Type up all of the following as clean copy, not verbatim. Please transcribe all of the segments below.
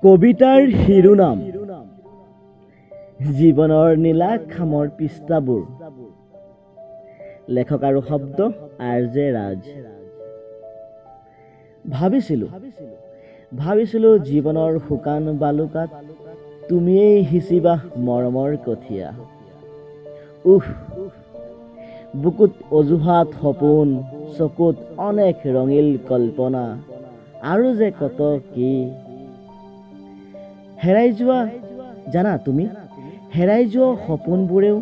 কবিতাৰ শিৰোনাম জীৱনৰ নীলা খামৰ পৃষ্ঠাবোৰ। লেখক আৰু শব্দ আৰ.জে. ৰাজ। ভাবিছিলো জীৱনৰ শুকান বালুকাত তুমিয়েই সিঁচিবা মৰমৰ কঠীয়া। বুকুত অজুহাত সপোন, চকুত অনেক ৰঙিল কল্পনা, আৰু যে কত কি হেৰাই যোৱা জানা তুমি। হেৰাই যোৱা সপোনবোৰেও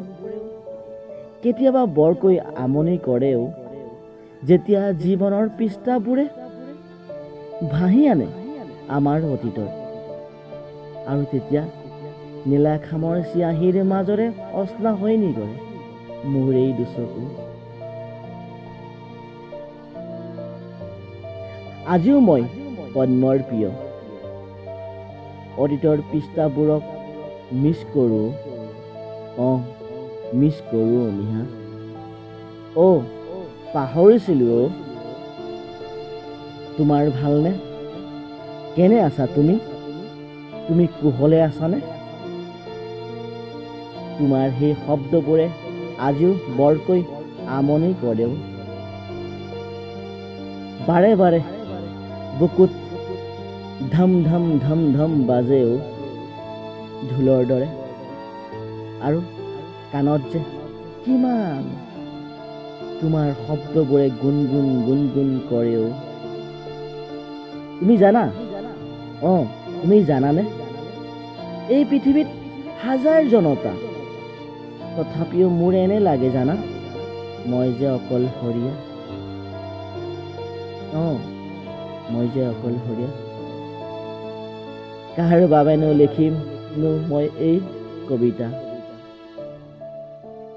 কেতিয়াবা বৰকৈ আমনি কৰেও, যেতিয়া জীৱনৰ পৃষ্ঠাবোৰে ভাহি আনে আমাৰ অতীতত। আৰু তেতিয়া নীলা খামৰ চিয়াহীৰ মাজৰে অচলা হৈ নিগৰে মোৰ এই দুচকু। আজিও মই পদ্মৰ প্ৰিয় অতীতৰ পৃষ্ঠাবোৰক মিছ কৰোঁ। মিছ কৰোঁ নিহা। পাহৰিছিলো। তোমাৰ ভালনে? কেনে আছা তুমি? তুমি কুশলে আছানে? তোমাৰ সেই শব্দবোৰে আজিও বৰকৈ আমনি কৰেও। বাৰে বাৰে বুকুত ধম ধম ধম ধম বাজেও ঢোলৰ দৰে, আৰু কাণত যে কিমান তোমাৰ শব্দবোৰে গুণগুণ গুণগুণ কৰেও। তুমি জানা, তুমি জানানে, এই পৃথিৱীত হাজাৰ জনতা, তথাপিও মোৰ এনে লাগে জানা, মই যে অকলশৰীয়া। মই যে অকলশৰীয়া। কাৰ বাবেনো লিখিমনো মই এই কবিতা?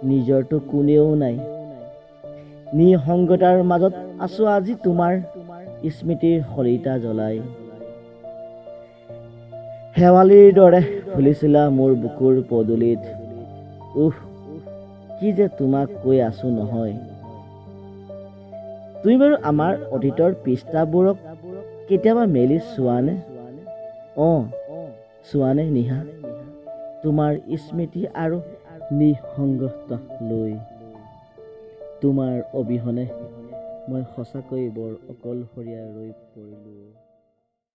নিজৰটো কোনেও নাই। নিসংগতাৰ মাজত আছো আজি তোমাৰ স্মৃতিৰ শলিতা জ্বলাই। শেৱালিৰ দৰে ফুলিছিলা মোৰ বুকুৰ পদূলিত। কি যে তোমাক কৈ আছো নহয়। তুমি বাৰু আমাৰ অতীতৰ পৃষ্ঠাবোৰক কেতিয়াবা মেলি চোৱানে? চোৱানে নিহা, তোমাৰ স্মৃতি আৰু নিসংগতা লৈ? তোমাৰ অবিহনে মই সঁচাকৈ বৰ অকলশৰীয়া হৈ পৰিলো।